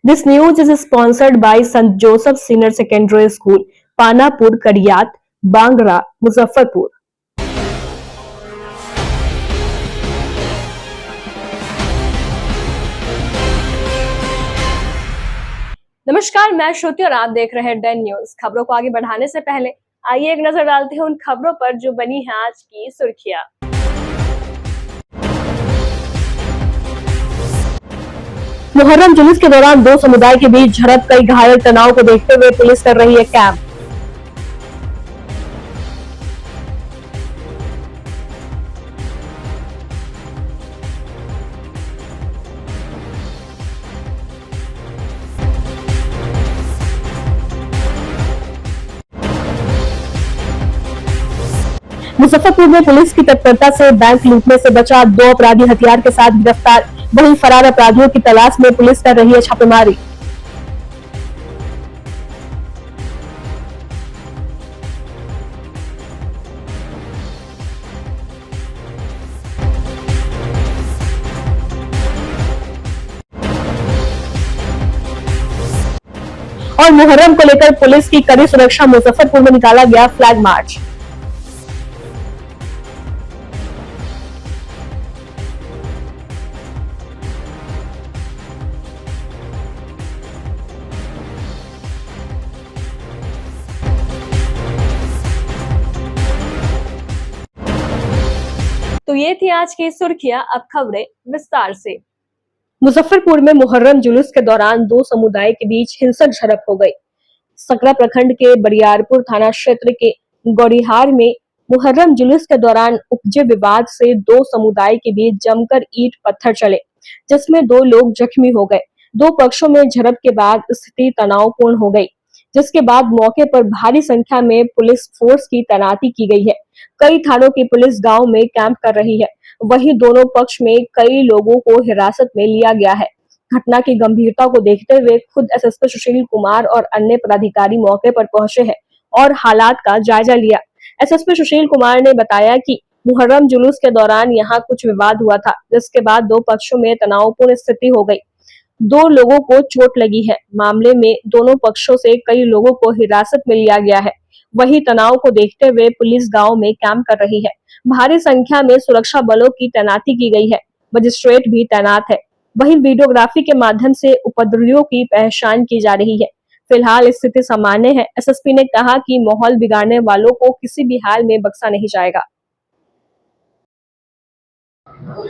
This news is sponsored by St. Joseph Senior Secondary School, Panapur, Kariyat, Bangra, Muzaffarpur. नमस्कार, मैं श्रुति और आप देख रहे हैं डेन न्यूज। खबरों को आगे बढ़ाने से पहले आइए एक नजर डालते हैं उन खबरों पर जो बनी है आज की सुर्खियां। मुहर्रम जुलूस के दौरान दो समुदाय के बीच झड़प, कई घायल, तनाव को देखते हुए पुलिस कर रही है कैंप। मुजफ्फरपुर में पुलिस की तत्परता से बैंक लूटने से बचा, दो अपराधी हथियार के साथ गिरफ्तार। वहीं फरार अपराधियों की तलाश में पुलिस कर रही है छापेमारी। और मुहर्रम को लेकर पुलिस की कड़ी सुरक्षा, मुजफ्फरपुर में निकाला गया फ्लैग मार्च। तो ये थी आज की सुर्खियां। अब खबरें विस्तार से। मुजफ्फरपुर में मुहर्रम जुलूस के दौरान दो समुदाय के बीच हिंसक झड़प हो गई। सकरा प्रखंड के बरियारपुर थाना क्षेत्र के गौरीहार में मुहर्रम जुलूस के दौरान उपजे विवाद से दो समुदाय के बीच जमकर ईंट पत्थर चले, जिसमें दो लोग जख्मी हो गए। दो पक्षों में झड़प के बाद स्थिति तनावपूर्ण हो गई, जिसके बाद मौके पर भारी संख्या में पुलिस फोर्स की तैनाती की गई है। कई थानों की पुलिस गांव में कैंप कर रही है। वहीं दोनों पक्ष में कई लोगों को हिरासत में लिया गया है। घटना की गंभीरता को देखते हुए खुद एसएसपी सुशील कुमार और अन्य पदाधिकारी मौके पर पहुंचे हैं और हालात का जायजा लिया। एसएसपी सुशील कुमार ने बताया कि मुहर्रम जुलूस के दौरान यहां कुछ विवाद हुआ था, जिसके बाद दो पक्षों में तनावपूर्ण स्थिति हो गई। दो लोगों को चोट लगी है। मामले में दोनों पक्षों से कई लोगों को हिरासत में लिया गया है। वही तनाव को देखते हुए पुलिस गांव में कैंप कर रही है। भारी संख्या में सुरक्षा बलों की तैनाती की गई है। मजिस्ट्रेट भी तैनात है। वहीं वीडियोग्राफी के माध्यम से उपद्रवियों की पहचान की जा रही है। फिलहाल स्थिति सामान्य है। एसएसपी ने कहा कि माहौल बिगाड़ने वालों को किसी भी हाल में बख्शा नहीं जाएगा।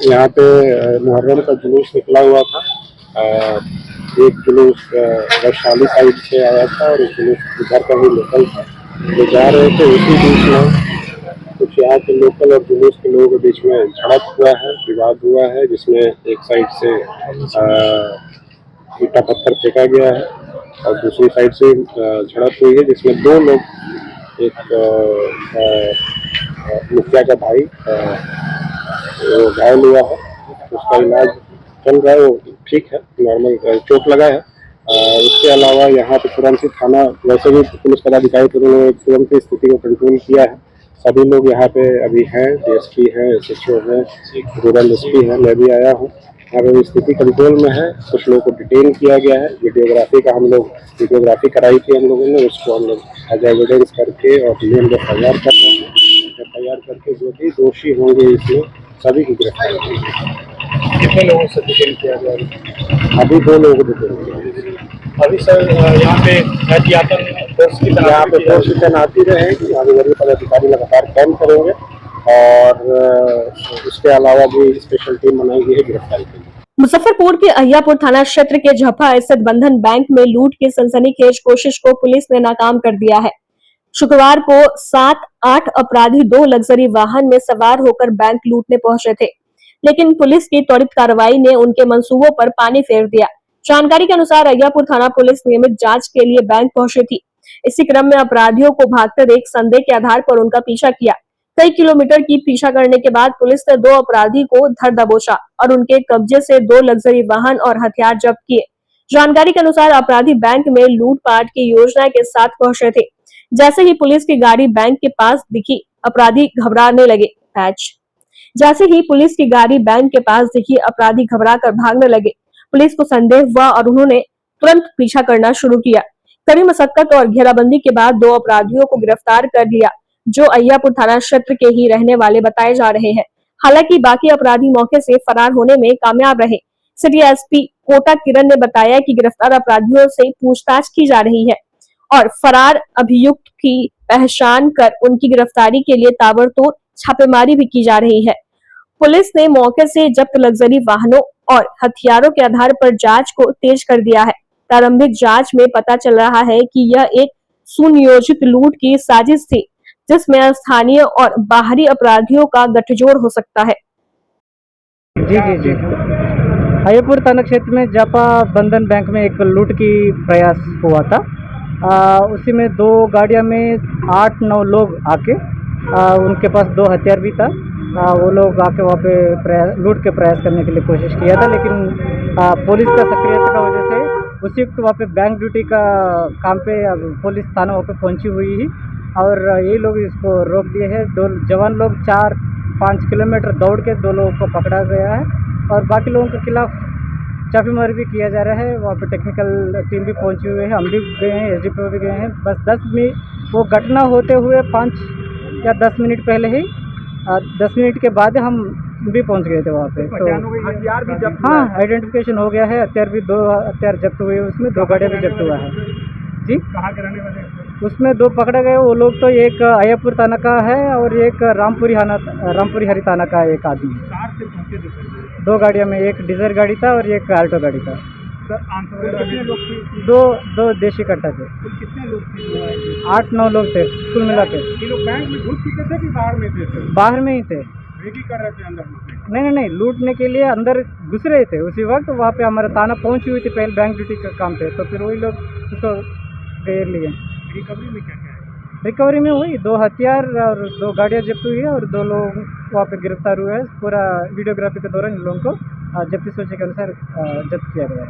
यहाँ पे मुहर्रम का जुलूस निकला हुआ था। एक जुलूस वैशाली साइड से आया था और एक जुलूस इधर का ही लोकल था। जो जा रहे थे उसी बीच में कुछ यहाँ के लोकल और जुलूस के लोगों के बीच में झड़प हुआ है, विवाद हुआ है, जिसमें एक साइड से ईंटा पत्थर फेंका गया है और दूसरी साइड से झड़प हुई है, जिसमें दो लोग, एक मुखिया का भाई वो घायल हुआ है, उसका इलाज चल रहा है, वो ठीक है, नॉर्मल चोट लगा है। उसके अलावा यहाँ पे तुरंत ही थाना, वैसे भी पुलिस पदाधिकारी उन्होंने तुरंत ही स्थिति को कंट्रोल किया है। सभी लोग यहाँ पे अभी हैं, डीएसपी है, एसएचओ है, रूरल एसपी है, मैं भी आया हूँ। यहाँ पे स्थिति कंट्रोल में है। कुछ लोगों को डिटेन किया गया है। वीडियोग्राफी कराई थी हम लोगों ने, उसको हम लोग एज एविडेंस करके और एफआईआर कर रहे हैं। एफआईआर करके जो भी दोषी होंगे इसमें सभी की गिरफ्तारी की। कितने लोगों से डिटेन किया गया? अभी दो लोगों को डिटेन किया गया। अभी सर यहाँ पे एहतियातन फोर्स की तैनाती रहेगी। आगे पदाधिकारी लगातार कैंप करेंगे और उसके अलावा भी स्पेशल टीम बनाई गई है गिरफ्तारी के लिए। मुजफ्फरपुर के अहियापुर थाना क्षेत्र के झपा स्थित बंधन बैंक में लूट की सनसनीखेज कोशिश को पुलिस ने नाकाम कर दिया है। शुक्रवार को 7-8 अपराधी दो लग्जरी वाहन में सवार होकर बैंक लूटने पहुंचे थे, लेकिन पुलिस की त्वरित कार्रवाई ने उनके मंसूबों पर पानी फेर दिया। जानकारी के अनुसार अहियापुर थाना पुलिस नियमित जांच के लिए बैंक पहुंची थी। इसी क्रम में अपराधियों को भागते देख संदेह के आधार पर उनका पीछा किया। कई किलोमीटर की पीछा करने के बाद पुलिस ने दो अपराधी को धर दबोचा और उनके कब्जे से दो लग्जरी वाहन और हथियार जब्त किए। जानकारी के अनुसार अपराधी बैंक में लूटपाट की योजना के साथ पहुंचे थे। जैसे ही पुलिस की गाड़ी बैंक के पास दिखी, अपराधी घबराने लगे। जैसे ही पुलिस की गाड़ी बैंक के पास दिखी, अपराधी घबराकर भागने लगे। पुलिस को संदेह हुआ और उन्होंने तुरंत पीछा करना शुरू किया। कड़ी मशक्कत और घेराबंदी के बाद 2 अपराधियों को गिरफ्तार कर लिया, जो अय्यापुर थाना क्षेत्र के ही रहने वाले बताए जा रहे हैं। हालांकि बाकी अपराधी मौके से फरार होने में कामयाब रहे। सिटी एसपी कोटा किरण ने बताया कि गिरफ्तार अपराधियों से पूछताछ की जा रही है और फरार अभियुक्त की पहचान कर उनकी गिरफ्तारी के लिए ताबड़तोड़ छापेमारी भी की जा रही है। पुलिस ने मौके से जब्त लग्जरी वाहनों और हथियारों के आधार पर जांच को तेज कर दिया है। प्रारंभिक जांच में पता चल रहा है कि यह एक सुनियोजित लूट की साजिश थी, जिसमें स्थानीय और बाहरी अपराधियों का गठजोड़ हो सकता है। जी जी जी अय्यापुर थाना क्षेत्र में जापा बंधन बैंक में एक लूट की प्रयास हुआ था। उसी में 2 गाड़ियां में 8-9 लोग आके उनके पास 2 हथियार भी था। वो लोग आके वहाँ पे लूट के प्रयास करने के लिए कोशिश किया था, लेकिन पुलिस का सक्रियता की वजह से उसी वक्त वहाँ पे बैंक ड्यूटी का काम पे पुलिस थाना वहाँ पे पहुँची हुई है और ये लोग इसको रोक दिए हैं। 2 जवान लोग 4-5 किलोमीटर दौड़ के 2 लोगों को पकड़ा गया है और बाकी लोगों के खिलाफ छापेमारी भी किया जा रहा है। वहाँ पे टेक्निकल टीम भी पहुँची हुई है, हम भी गए हैं, एसडीपीओ भी गए हैं। बस 10 मिनट वो घटना होते हुए 5 या 10 मिनट पहले ही 10 मिनट के बाद हम भी पहुँच गए थे वहाँ पे। तो हथियार भी जब्त, हाँ, आइडेंटिफिकेशन हो गया है। हथियार भी 2 हथियार जब्त हुए, उसमें 2 गाड़ियाँ भी जब्त हुआ है। जी, कहाँ के रहने वाले? उसमें 2 पकड़े गए। वो लोग तो एक अय्यापुर थाना का है और एक रामपुरी हरी थाना का एक आदमी है। कार से पहुँचे थे 2 गाड़ियों में, एक डीजल गाड़ी था और एक आल्टो गाड़ी था। कितने लोग थे? 2 देशी कट्टा थे। कितने लोग थे? 8-9 लोग थे कुल मिला के। ये लोग बैंक में घुस चुके थे कि बाहर में थे? बाहर में ही थे। रेडी कर रहे थे अंदर? नहीं, लूटने के लिए अंदर घुस रहे थे। उसी वक्त वहाँ पे हमारा थाना पहुँची हुई थी पहले बैंक ड्यूटी का काम पे, तो फिर वही लोग उसको घेर लिए। रिकवरी में क्या है? रिकवरी में वही 2 हथियार और 2 गाड़ियाँ जब्त हुई है और 2 लोग वहाँ पे गिरफ्तार हुए हैं। पूरा वीडियोग्राफी के दौरान इन लोगों को जब्ती सूची के अनुसार जब्त किया गया है।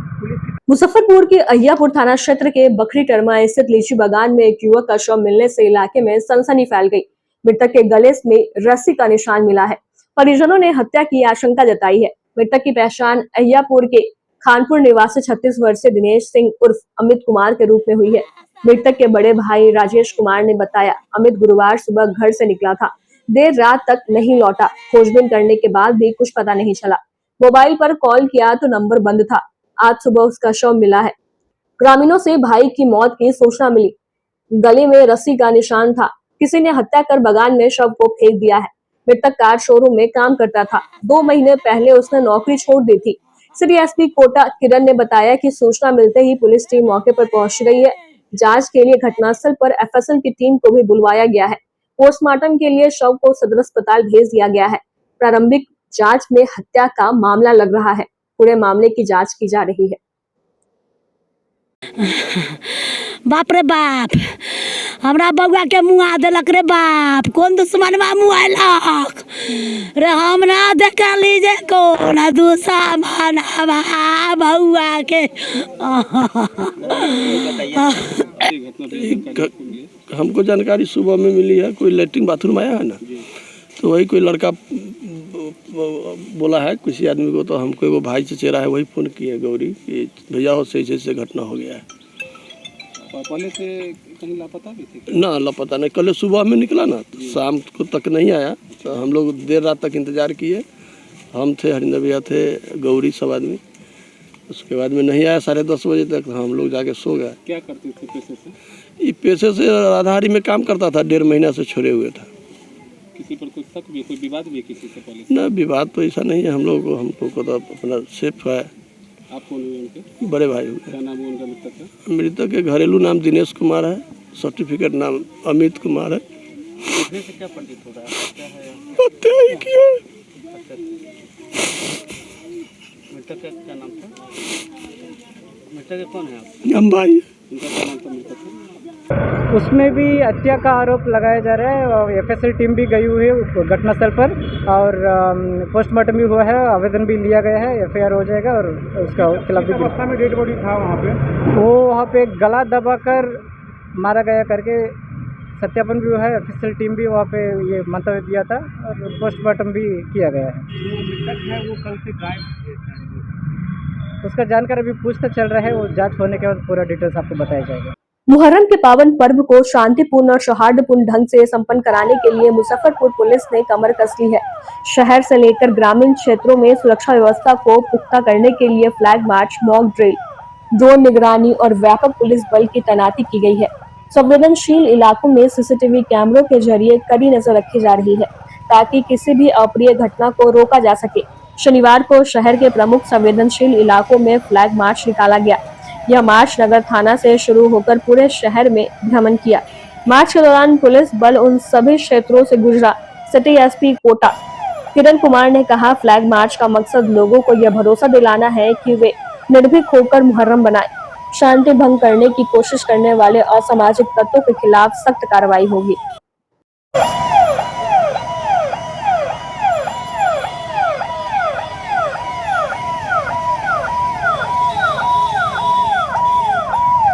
मुजफ्फरपुर के अय्यापुर थाना क्षेत्र के बखरी टरमा स्थित लीची बागान में एक युवक का शव मिलने से इलाके में सनसनी फैल गई। मृतक के गले में रस्सी का निशान मिला है। परिजनों ने हत्या की आशंका जताई है। मृतक की पहचान अय्यापुर के खानपुर निवासी 36 वर्षीय दिनेश सिंह उर्फ अमित कुमार के रूप में हुई है। मृतक के बड़े भाई राजेश कुमार ने बताया, अमित गुरुवार सुबह घर से निकला था, देर रात तक नहीं लौटा। खोजबीन करने के बाद भी कुछ पता नहीं चला। मोबाइल पर कॉल किया तो नंबर बंद था। आज सुबह उसका शव मिला है। ग्रामीणों से भाई की मौत की सूचना मिली। गले में रस्सी का निशान था। किसी ने हत्या कर बागान में शव को फेंक दिया है। मृतक कार शोरूम में काम करता था। 2 महीने पहले उसने नौकरी छोड़ दी थी। सिटी एसपी कोटा किरण ने बताया कि सूचना मिलते ही पुलिस टीम मौके पर पहुंच गई है। जांच के लिए घटनास्थल पर एफएसएल की टीम को भी बुलवाया गया है। पोस्टमार्टम के लिए शव को सदर अस्पताल भेज दिया गया है। प्रारंभिक जांच में हत्या का मामला लग रहा है। पूरे मामले की जांच की जा रही है। बाप रे बाप, हमरा बउआ के मुआ देलक रे बाप। कौन दुश्मनवा मुआलक रे? हम ना देखली जे कौन दुश्मनवा बउआ के। हमको जानकारी सुबह में मिली है, कोई लेटरिन बाथरूम आया है ना, तो वही कोई लड़का बोला है किसी आदमी को, तो हमको वो भाई चचेरा है वही फ़ोन किया गौरी कि भैया हो सही से घटना हो गया है। पहले से कहीं लापता भी थे? ना, लापता नहीं। कल सुबह में निकला ना, तो शाम को तक नहीं आया। तो हम लोग देर रात तक इंतज़ार किए। हम थे, हरिंदर भैया थे, गौरी, सब आदमी। उसके बाद में नहीं आया। 10:30 बजे तक हम लोग जाके सो गए। क्या करते थे पैसे से? ये पैसे से राजधारी में काम करता था, 1.5 महीना से छोड़े हुए था। किसी पर कोई शक भी, कोई विवाद भी किसी से पहले? ना, विवाद तो ऐसा नहीं है। हमको तो अपना सेफ है। आप कौन हुए उनके? बड़े भाई हुए। क्या नाम है उनका मृतक का? मृतक के घरेलू नाम दिनेश कुमार है, सर्टिफिकेट नाम अमित कुमार है। देखने से क्या प्रतीत हो रहा है? क्या है हत्या ही किया है। मृतक का क्या नाम था? मृतक के कौन है आप? हम भाई। उनका क्या नाम था मृतक का? उसमें भी हत्या का आरोप लगाया जा रहा है और एफएसएल टीम भी गई हुई है घटनास्थल पर और पोस्टमार्टम भी हुआ है। आवेदन भी लिया गया है, एफआईआर हो जाएगा और उसका खिलाफ भी। अवस्था में डेड बॉडी था वहाँ पे? वो वहाँ पे गला दबाकर मारा गया करके सत्यापन भी हुआ है। एफएसएल टीम भी वहाँ पे ये मंतव्य दिया था और पोस्टमार्टम भी किया गया है। जो मृतक है वो कल से गायब है। उसका जानकारी अभी पूछताछ चल रहा है, वो जांच होने के बाद पूरा डिटेल्स आपको बताया जाएगा। मुहर्रम के पावन पर्व को शांतिपूर्ण और सौहार्दपूर्ण ढंग से संपन्न कराने के लिए मुजफ्फरपुर पुलिस ने कमर कस ली है। शहर से लेकर ग्रामीण क्षेत्रों में सुरक्षा व्यवस्था को पुख्ता करने के लिए flag march, mock drill, drone निगरानी और व्यापक पुलिस बल की तैनाती की गई है। संवेदनशील इलाकों में सीसीटीवी कैमरों के जरिए कड़ी नजर रखी जा रही है ताकि किसी भी अप्रिय घटना को रोका जा सके। शनिवार को शहर के प्रमुख संवेदनशील इलाकों में फ्लैग मार्च निकाला गया। यह मार्च नगर थाना से शुरू होकर पूरे शहर में भ्रमण किया। मार्च के दौरान पुलिस बल उन सभी क्षेत्रों से गुजरा। सिटी एसपी कोटा किरण कुमार ने कहा, फ्लैग मार्च का मकसद लोगों को यह भरोसा दिलाना है कि वे निर्भीक होकर मुहर्रम बनाएं। शांति भंग करने की कोशिश करने वाले असामाजिक तत्वों के खिलाफ सख्त कार्रवाई होगी।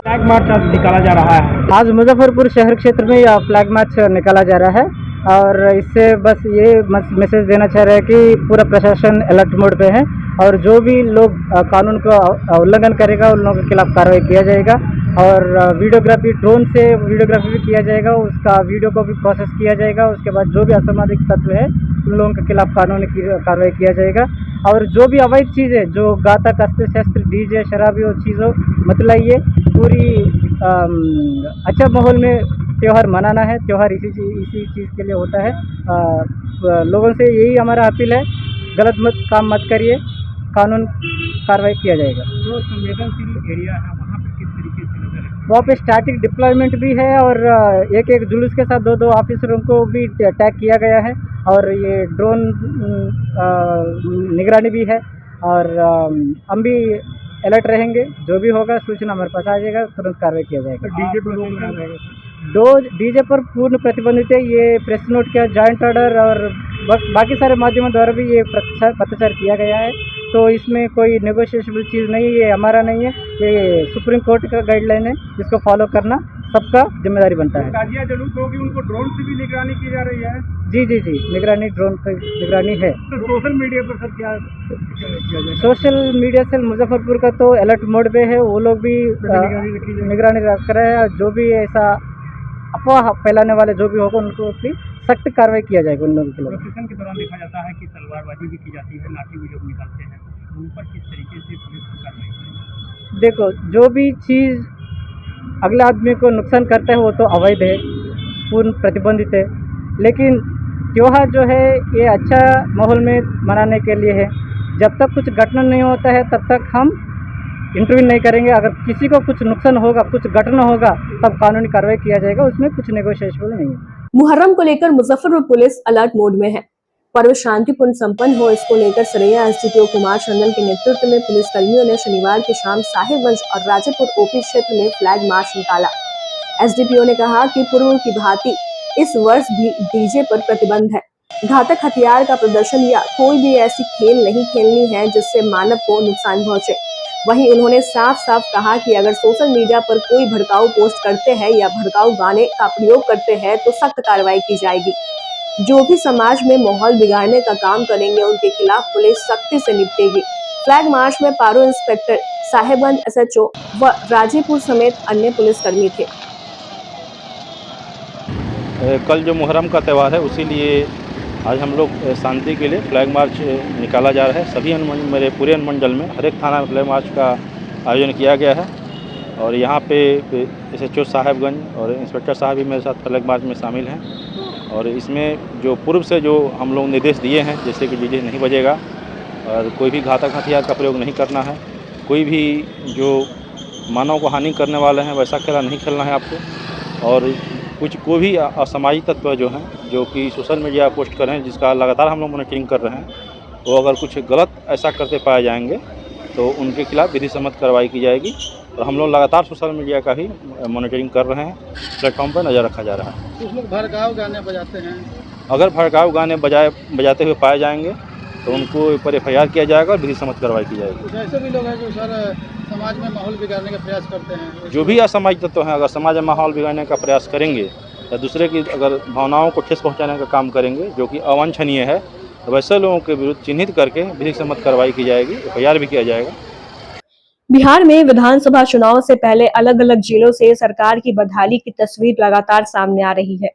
फ्लैग मार्च आज निकाला जा रहा है। आज मुजफ्फरपुर शहर क्षेत्र में यह फ्लैग मार्च निकाला जा रहा है और इससे बस ये मैसेज देना चाह रहे हैं कि पूरा प्रशासन अलर्ट मोड पे है और जो भी लोग कानून का उल्लंघन करेगा उन लोगों के खिलाफ कार्रवाई किया जाएगा और वीडियोग्राफी, ड्रोन से वीडियोग्राफी भी किया जाएगा, उसका वीडियो को भी प्रोसेस किया जाएगा। उसके बाद जो भी असामाजिक तत्व है उन लोगों के खिलाफ कानूनी कार्रवाई किया जाएगा और जो भी अवैध चीज़ें, जो घातक अस्त्र शस्त्र, डीजे, शराबी और चीज़ों मतलब ये पूरी अच्छा माहौल में त्यौहार मनाना है। त्यौहार इसी चीज़ के लिए होता है। लोगों से यही हमारा अपील है, गलत काम मत करिए, कानून कार्रवाई किया जाएगा। जो संवेदनशील एरिया है वहाँ पे किस तरीके से नजर रखें? वहाँ पे स्टैटिक डिप्लॉयमेंट भी है और एक जुलूस के साथ दो ऑफिसरों को भी टैग किया गया है और ये ड्रोन निगरानी भी है और हम भी अलर्ट रहेंगे। जो भी होगा सूचना हमारे पास आ जाएगा, तुरंत कार्रवाई किया जाएगा। डीजे पर रोक लगा रहेगा? डीजे पर पूर्ण प्रतिबंधित है। ये प्रेस नोट किया, जॉइंट ऑर्डर और बाकी सारे माध्यमों द्वारा भी ये पत्राचार किया गया है, तो इसमें कोई नेगोशिएबल चीज़ नहीं है, ये हमारा नहीं है, ये सुप्रीम कोर्ट का गाइडलाइन है, जिसको फॉलो करना सबका जिम्मेदारी बनता है। ताजिया जुलूस होगी, उनको ड्रोन से भी निगरानी की जा रही है? जी, निगरानी, ड्रोन पर निगरानी है। तो सोशल मीडिया पर सर क्या किया जाए? सोशल मीडिया से मुजफ्फरपुर का तो अलर्ट मोड पे है, वो लोग भी निगरानी रख रहे हैं। जो भी ऐसा अफवाह फैलाने वाले जो भी होगा उनको भी सख्त कार्रवाई किया जाएगा उन लोगों के खिलाफ। प्रोसेशन के दौरान देखा जाता है कि तलवारबाजी भी की जाती है, लाठी भी लोग निकालते हैं, उन पर किस तरीके से पुलिस कार्रवाई करेगी? देखो, जो भी चीज़ अगले आदमी को नुकसान करता है वो तो अवैध है, पूर्ण प्रतिबंधित है, लेकिन त्यौहार जो है ये अच्छा माहौल में मनाने के लिए है। जब तक कुछ घटना नहीं होता है तब तक हम इंटरव्यू नहीं करेंगे। अगर किसी को कुछ नुकसान होगा, कुछ घटना होगा, तब कानूनी कार्रवाई किया जाएगा, उसमें कुछ नेगोशिएबल नहीं है। मुहर्रम को लेकर मुजफ्फरपुर पुलिस अलर्ट मोड में है। पर्व शांतिपूर्ण संपन्न हो, इसको लेकर सरैया एसडीपीओ कुमार चंदन के नेतृत्व में पुलिसकर्मियों ने शनिवार की शाम साहिबगंज और राजेपुर ओपी क्षेत्र में फ्लैग मार्च निकाला। एसडीपीओ ने कहा कि पूर्व की भांति इस वर्ष भी डीजे पर प्रतिबंध है। घातक हथियार का प्रदर्शन या कोई भी ऐसी खेल नहीं खेलनी है जिससे मानव को नुकसान पहुंचे। वहीं उन्होंने साफ साफ कहा कि अगर सोशल मीडिया पर कोई भड़काऊ पोस्ट करते हैं या भड़काऊ गाने का प्रयोग करते हैं तो सख्त कार्रवाई की जाएगी। जो भी समाज में माहौल बिगाड़ने का काम करेंगे उनके खिलाफ पुलिस सख्ती से निपटेगी। फ्लैग मार्च में पारो इंस्पेक्टर, साहिबगंज एसएचओ व राजेपुर समेत अन्य पुलिसकर्मी थे। कल जो मुहर्रम का त्यौहार है उसी लिए आज हम लोग शांति के लिए फ्लैग मार्च निकाला जा रहा है। सभी मेरे पूरे अनुमंडल में हर एक थाना में फ्लैग मार्च का आयोजन किया गया है और यहाँ पे एसएचओ साहिबगंज और इंस्पेक्टर साहब भी मेरे साथ फ्लैग मार्च में शामिल हैं और इसमें जो पूर्व से जो हम लोग निर्देश दिए हैं, जैसे कि डीजे नहीं बजेगा और कोई भी घातक हथियार का प्रयोग नहीं करना है, कोई भी जो मानव को हानि करने वाले हैं वैसा खेला नहीं खेलना है आपको, और कोई भी असामाजिक तत्व जो हैं जो कि सोशल मीडिया पोस्ट कर रहे हैं, जिसका लगातार हम लोग मॉनिटरिंग कर रहे हैं, वो अगर कुछ गलत ऐसा करते पाए जाएंगे तो उनके खिलाफ विधि सम्मत कार्रवाई की जाएगी। और हम लोग लगातार सोशल मीडिया का भी मॉनिटरिंग कर रहे हैं, प्लेटफॉर्म पर नज़र रखा जा रहा है। कुछ लोग भड़काऊ गाने बजाते हैं, अगर भड़काऊ गाने बजाते हुए पाए जाएंगे तो उनको ऊपर FIR किया जाएगा और विधि सम्मत कार्रवाई की जाएगी। कुछ ऐसे भी लोग हैं जो सर समाज में माहौल बिगाड़ने का प्रयास करते हैं। जो भी असामाजिक तत्व हैं अगर समाज में माहौल बिगाड़ने का प्रयास करेंगे या दूसरे की अगर भावनाओं को ठेस पहुंचाने का काम करेंगे जो कि अवांछनीय है, तो वैसे लोगों के विरुद्ध चिन्हित करके विधि सम्मत कार्रवाई की जाएगी, FIR भी किया जाएगा। बिहार में विधानसभा चुनाव से पहले अलग अलग जिलों से सरकार की बदहाली की तस्वीर लगातार सामने आ रही है।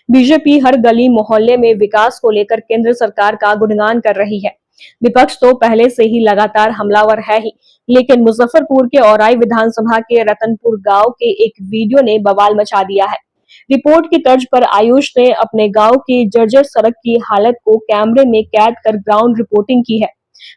बीजेपी हर गली मोहल्ले में विकास को लेकर केंद्र सरकार का गुणगान कर रही है। विपक्ष तो पहले से ही लगातार हमलावर है ही, लेकिन मुजफ्फरपुर के औराई विधानसभा के रतनपुर गांव के एक वीडियो ने बवाल मचा दिया है। रिपोर्ट की तर्ज पर आयुष ने अपने गांव की जर्जर सड़क की हालत को कैमरे में कैद कर ग्राउंड रिपोर्टिंग की है।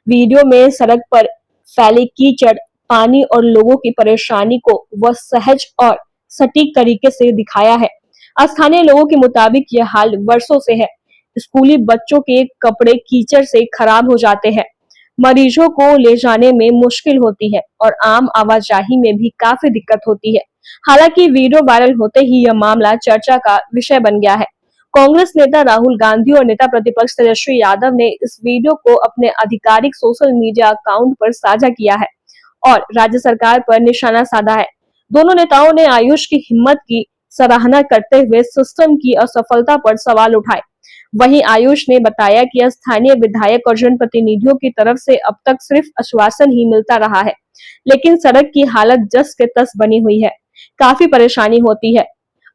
वीडियो में सड़क पर फैले कीचड़, पानी और लोगों की परेशानी को वह सहज और सटीक तरीके से दिखाया है। स्थानीय लोगों के मुताबिक यह हाल वर्षों से है। स्कूली बच्चों के कपड़े कीचड़ से खराब हो जाते हैं, मरीजों को ले जाने में मुश्किल होती है और आम आवाजाही में भी काफी दिक्कत होती है। हालांकि वीडियो वायरल होते ही यह मामला चर्चा का विषय बन गया है। कांग्रेस नेता राहुल गांधी और नेता प्रतिपक्ष तेजस्वी यादव ने इस वीडियो को अपने आधिकारिक सोशल मीडिया अकाउंट पर साझा किया है और राज्य सरकार पर निशाना साधा है। दोनों नेताओं ने आयुष की हिम्मत की सराहना करते हुए सिस्टम की असफलता पर सवाल उठाए। वहीं आयुष ने बताया कि स्थानीय विधायक और जनप्रतिनिधियों की तरफ से अब तक सिर्फ आश्वासन ही मिलता रहा है, लेकिन सड़क की हालत जस के तस बनी हुई है। काफी परेशानी होती है।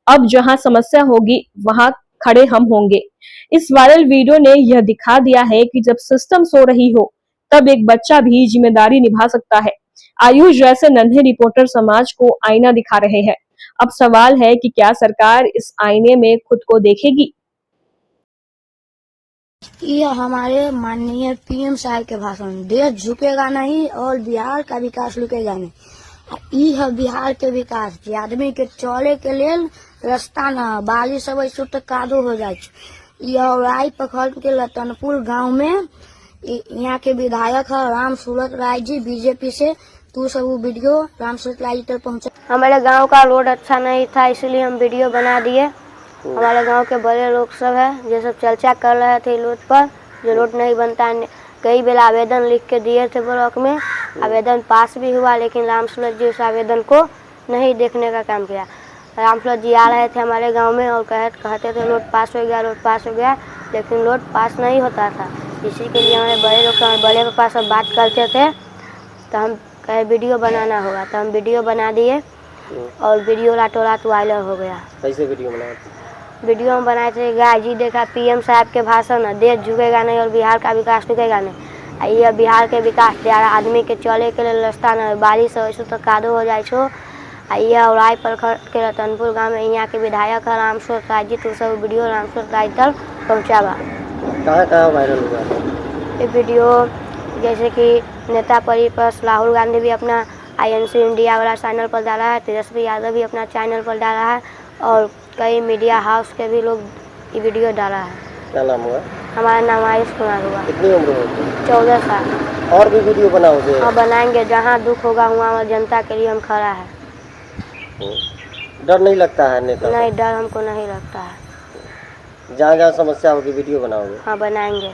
अब जहां समस्या होगी वहां खड़े हम होंगे। इस वायरल वीडियो ने यह दिखा दिया है कि जब सिस्टम सो रही हो तब एक बच्चा भी जिम्मेदारी निभा सकता है। आयुष जैसे नन्हे रिपोर्टर समाज को आईना दिखा रहे हैं। अब सवाल है कि क्या सरकार इस आईने में खुद को देखेगी? ये हमारे माननीय पीएम साहब के भाषण, देश झुकेगा नहीं और बिहार का विकास रुकेगा नहीं। ई है बिहार के विकास जे आदमी के चले के लेल रास्ता न, बारिश अबै छै तो कादो हो जाए। औराई प्रखंड के रतनपुर गांव में यहाँ के विधायक है राम सूरत राय जी बीजेपी से। तू सब वो वीडियो राम सूरत राय जी तक पहुँचा। हमारे गांव का रोड अच्छा नहीं था, इसलिए हम वीडियो बना दिए। हमारे गांव के बड़े लोग सब है जो सब चर्चा कर रहे थे रोड पर, जो रोड नहीं बनता है। कई बेर आवेदन लिख के दिए थे ब्लॉक में, आवेदन पास भी हुआ, लेकिन राम सूरत जी उस आवेदन को नहीं देखने का काम किया। राम सूरत जी आ रहे थे हमारे गांव में और कहते थे रोड पास हो गया, रोड पास हो गया, लेकिन रोड पास नहीं होता था। इसी के लिए हमारे बड़े लोग बड़े पापा सब बात करते थे, तो हम कहे वीडियो बनाना होगा, तो हम वीडियो बना दिए और वीडियो रातों रात वायरल हो गया। कैसे वीडियो बनाए थे? वीडियो हम बनाए थे, गाय जी देखा पीएम साहब के भाषण, देश झुकेगा नहीं और बिहार का विकास रुकेगा नहीं। ये बिहार के विकास द्वारा आदमी के चले के लिए रास्ता न, बारिश हो तो कादो हो जाए छो। ये औराई प्रखंड के रतनपुर गाँव में यहाँ के विधायक है राम सूरत राय जी। तो सब वीडियो राम सूरत राय तक पहुँचावा। कहाँ वायरल हुआ ये वीडियो? जैसे कि नेता परिपक्ष राहुल गांधी भी अपना INC इंडिया वाला चैनल पर डाला है, तेजस्वी यादव भी अपना चैनल पर डाला है और कई मीडिया हाउस के भी लोग ये वीडियो डाला है। क्या नाम हुआ? हमारा नाम आयुष कुमार हुआ। कितनी उम्र होगी? 14 साल। और भी वीडियो बनाओगे? हाँ बनाएंगे, जहाँ दुख होगा वहाँ जनता के लिए हम खड़ा है। डर नहीं लगता है नेता? नहीं, डर हमको नहीं लगता है। जहाँ जहाँ समस्या होगी वीडियो बनाओगे? हाँ बनाएंगे।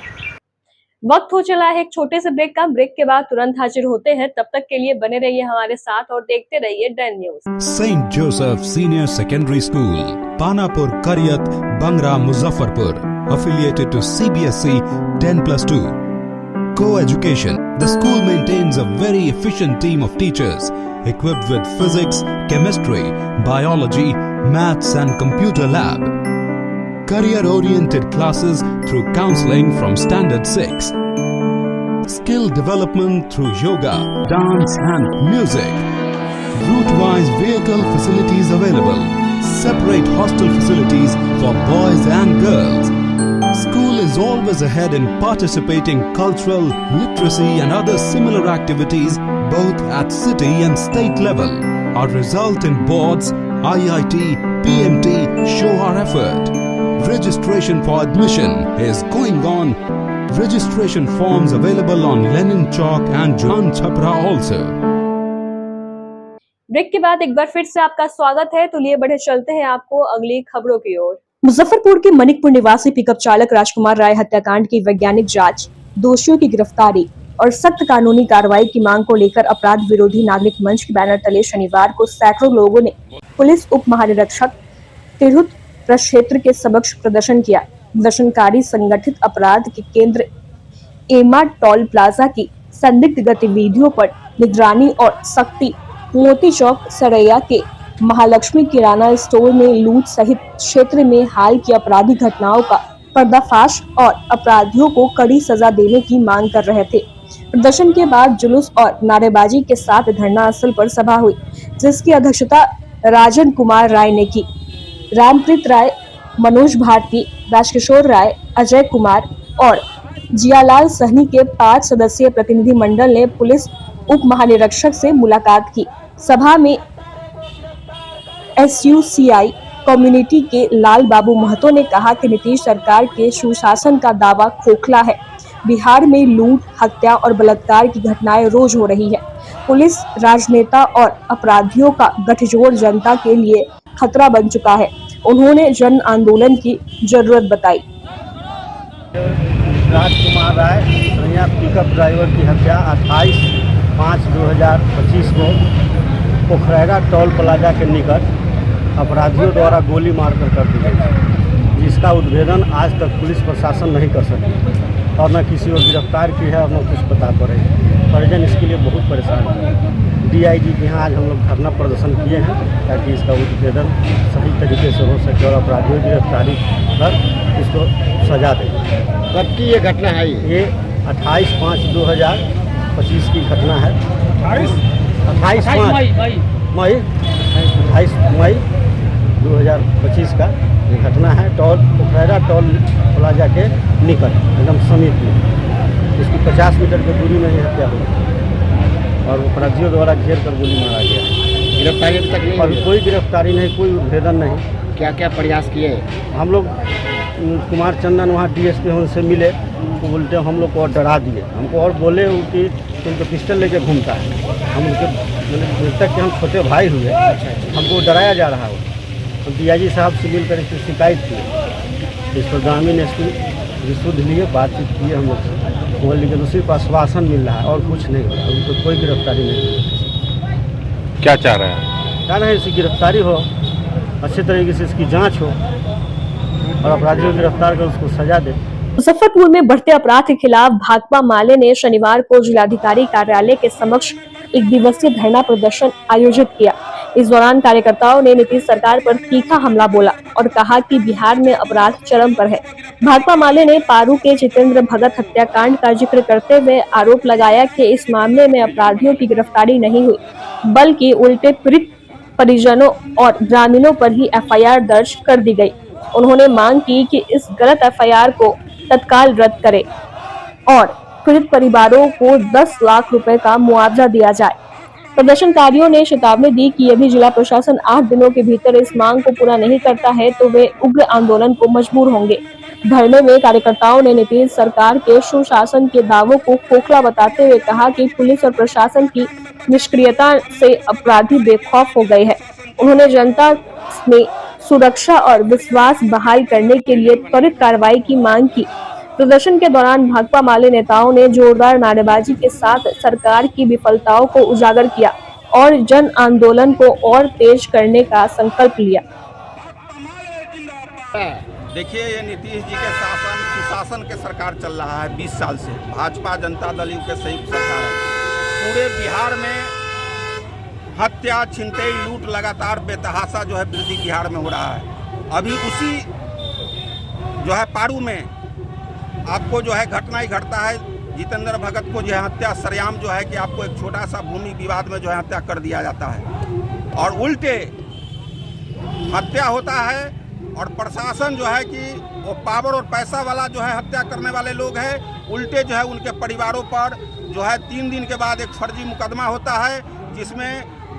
वक्त हो चला है एक छोटे से ब्रेक का। ब्रेक के बाद तुरंत हाजिर होते हैं। तब तक के लिए बने रहिए हमारे साथ और देखते रहिए डन news. Saint Joseph Senior Secondary School, Panapur, Kariyat, Bangra, Muzaffarpur, affiliated to CBSE 10+2. Co-education. The school maintains a very efficient team of teachers equipped with physics, chemistry, biology, maths and computer lab. Career-oriented classes through counseling from Standard 6. Skill development through yoga, dance and music. Route-wise vehicle facilities available. Separate hostel facilities for boys and girls. School is always ahead in participating cultural, literacy and other similar activities both at city and state level. Our result in boards, IIT, PMT show our effort. Registration for admission is going on. Registration forms available on Lenin Chalk and Juan Chhapra also. Break के बाद एक बार फिर से आपका स्वागत है। तो लिए बढ़े चलते हैं आपको अगली खबरों की ओर। मुजफ्फरपुर के मनिकपुर निवासी पिकअप चालक राजकुमार राय हत्याकांड की वैज्ञानिक जांच, दोषियों की गिरफ्तारी और सख्त कानूनी कार्रवाई की मांग को लेकर अपराध विरोधी नागरिक मंच के बैनर तले शनिवार को सैकड़ों लोगों ने पुलिस उप महानिरीक्षक तिरहुत प्रक्षेत्र के समक्ष प्रदर्शन किया। प्रदर्शनकारी संगठित अपराध के केंद्र एमा टोल प्लाजा की संदिग्ध गतिविधियों पर निगरानी और सख्ती मोती चौक सरैया के महालक्ष्मी किराना स्टोर में लूट सहित क्षेत्र में हाल की आपराधिक घटनाओं का पर्दाफाश और अपराधियों को कड़ी सजा देने की मांग कर रहे थे। प्रदर्शन के बाद जुलूस और नारेबाजी के साथ धरना स्थल पर सभा हुई, जिसकी अध्यक्षता राजन कुमार राय ने की। रामप्रीत राय, मनोज भारती, राजकिशोर राय, अजय कुमार और जियालाल सहनी के 5 सदस्यीय प्रतिनिधि मंडल ने पुलिस उप महानिरीक्षक से मुलाकात की। सभा में SUCI कम्युनिटी के लाल बाबू महतो ने कहा कि नीतीश सरकार के सुशासन का दावा खोखला है। बिहार में लूट, हत्या और बलात्कार की घटनाएं रोज हो रही है। पुलिस, राजनेता और अपराधियों का गठजोड़ जनता के लिए खतरा बन चुका है। उन्होंने जन आंदोलन की जरूरत बताई। राजकुमार राय सरैया पिकअप ड्राइवर की हत्या 28/5/2025 को पोखरेगा टोल प्लाजा के निकट अपराधियों द्वारा गोली मारकर कर दी गई, जिसका उद्भेदन आज तक पुलिस प्रशासन नहीं कर सकी और न किसी को गिरफ्तार की है और न कुछ पता पड़े। परिजन इसके लिए बहुत परेशान है। DIG के यहाँ आज हम लोग धरना प्रदर्शन किए हैं ताकि इसका उद्भेदन सही तरीके से हो सके और अपराधियों की गिरफ्तारी कर इसको सजा दें। कब की ये घटना है? ये 28/5/2025 की घटना है। 28 मई 2025 का ये घटना है। पोखरेगा टोल प्लाजा के निकट एकदम समीप में, इसकी 50 मीटर की दूरी में ये हत्या हुई और अपराधियों द्वारा घेर कर गोली मारा गया। गिरफ्तारी अभी तक नहीं और हुई? कोई गिरफ्तारी नहीं, कोई उद्भेदन नहीं। क्या क्या प्रयास किए? हम लोग कुमार चंदन वहाँ DSP उनसे मिले तो बोलते हम लोग को और डरा दिए। हमको और बोले कि तुम तो पिस्टल लेके घूमता है। हम उनके जब तक कि हम छोटे भाई हुए हमको डराया जा रहा हो। तो DIG साहब से मिलकर इसकी शिकायत की। इस पर ग्रामीण SP रिश्वत लिए, बातचीत किए हम लोग से, वो लेकिन उसी को आश्वासन मिल रहा है और कुछ नहीं हो रहा। अभी तो कोई गिरफ्तारी नहीं हुई। क्या चाह रहे हैं? चाह रहे हैं इसकी गिरफ्तारी हो, अच्छे तरीके से इसकी जाँच हो और अपराधियों को गिरफ्तार कर उसको सजा दे। मुजफ्फरपुर में बढ़ते अपराध के खिलाफ भाकपा माले ने शनिवार को जिलाधिकारी कार्यालय के समक्ष एक दिवसीय धरना प्रदर्शन आयोजित किया। इस दौरान कार्यकर्ताओं ने नीतीश सरकार पर तीखा हमला बोला और कहा कि बिहार में अपराध चरम पर है। भाकपा माले ने पारू के जितेंद्र भगत हत्याकांड का जिक्र करते हुए आरोप लगाया कि इस मामले में अपराधियों की गिरफ्तारी नहीं हुई, बल्कि उल्टे पीड़ित परिजनों और ग्रामीणों पर ही FIR दर्ज कर दी गई। उन्होंने मांग की कि इस गलत FIR को तत्काल रद्द करे और पीड़ित परिवारों को 10 लाख रुपए का मुआवजा दिया जाए। प्रदर्शनकारियों ने चेतावनी दी कि यदि जिला प्रशासन 8 दिनों के भीतर इस मांग को पूरा नहीं करता है तो वे उग्र आंदोलन को मजबूर होंगे। धरने में कार्यकर्ताओं ने नीतीश सरकार के सुशासन के दावों को खोखला बताते हुए कहा कि पुलिस और प्रशासन की निष्क्रियता से अपराधी बेखौफ हो गए हैं। उन्होंने जनता में सुरक्षा और विश्वास बहाल करने के लिए त्वरित कार्रवाई की मांग की। प्रदर्शन के दौरान भाकपा माले नेताओं ने जोरदार नारेबाजी के साथ सरकार की विफलताओं को उजागर किया और जन आंदोलन को और तेज करने का संकल्प लिया। देखिए, ये नीतीश जी के सुशासन के सरकार चल रहा है 20 साल से। भाजपा जनता दल के संयुक्त सरकार है। पूरे बिहार में हत्या, छिनतई, लूट लगातार बेतहाशा जो है वृद्धि बिहार में हो रहा है। अभी उसी जो है पारू में आपको जो है घटना ही घटता है। जितेंद्र भगत को जो है हत्या सरेआम जो है कि आपको एक छोटा सा भूमि विवाद में जो है हत्या कर दिया जाता है और उल्टे हत्या होता है और प्रशासन जो है कि वो पावर और पैसा वाला जो है हत्या करने वाले लोग हैं, उल्टे जो है उनके परिवारों पर जो है 3 दिन के बाद एक फर्जी मुकदमा होता है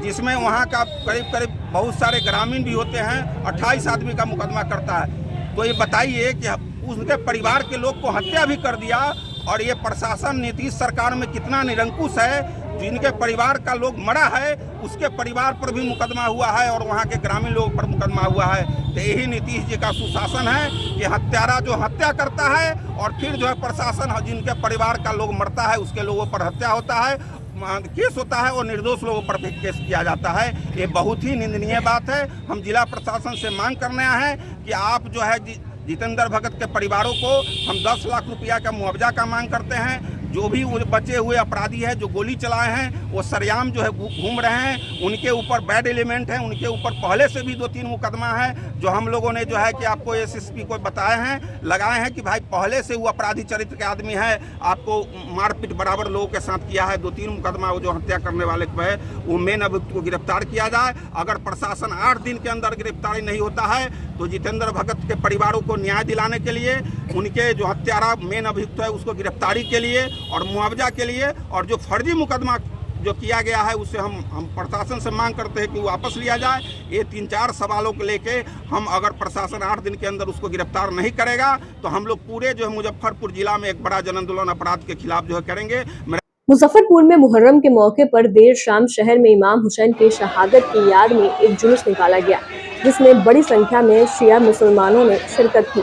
जिसमें वहाँ का करीब बहुत सारे ग्रामीण भी होते हैं। 28 आदमी का मुकदमा करता है। तो ये बताइए कि उनके परिवार के लोग को हत्या भी कर दिया और ये प्रशासन नीतीश सरकार में कितना निरंकुश है। जिनके परिवार का लोग मरा है उसके परिवार पर भी मुकदमा हुआ है और वहाँ के ग्रामीण लोगों पर मुकदमा हुआ है। तो यही नीतीश जी का सुशासन है कि हत्यारा जो हत्या करता है और फिर जो है प्रशासन जिनके परिवार का लोग मरता है उसके लोगों पर हत्या होता है, केस होता है और निर्दोष लोगों पर भी केस किया जाता है। ये बहुत ही निंदनीय बात है। हम जिला प्रशासन से मांग करने आए हैं कि आप जो है जितेंद्र भगत के परिवारों को हम 10 लाख रुपया का मुआवजा का मांग करते हैं। जो भी वो बचे हुए अपराधी हैं जो गोली चलाए हैं वो सरेआम जो है घूम रहे हैं। उनके ऊपर बैड एलिमेंट है, उनके ऊपर पहले से भी 2-3 मुकदमा है जो हम लोगों ने जो है कि आपको एसएसपी को बताए हैं, लगाए हैं कि भाई पहले से वो अपराधी चरित्र के आदमी है, आपको मारपीट बराबर लोगों के साथ किया है। 2-3 मुकदमा वो जो हत्या करने वाले को है वो मेन अभियुक्त को गिरफ्तार किया जाए। अगर प्रशासन 8 दिन के अंदर गिरफ्तारी नहीं होता है तो जितेंद्र भगत के परिवारों को न्याय दिलाने के लिए, उनके जो हत्यारा मेन अभियुक्त है उसको गिरफ्तारी के लिए और मुआवजा के लिए, और जो फर्जी मुकदमा जो किया गया है उससे हम प्रशासन से मांग करते हैं कि वो वापस लिया जाए। ये 3-4 सवालों को लेके हम अगर प्रशासन 8 दिन के अंदर उसको गिरफ्तार नहीं करेगा तो हम लोग पूरे जो है मुजफ्फरपुर जिला में एक बड़ा जन आंदोलन अपराध के खिलाफ जो है करेंगे। मुजफ्फरपुर में मुहर्रम के मौके पर देर शाम शहर में इमाम हुसैन की शहादत की याद में एक जुलूस निकाला गया, जिसमें बड़ी संख्या में शिया मुसलमानों ने शिरकत की।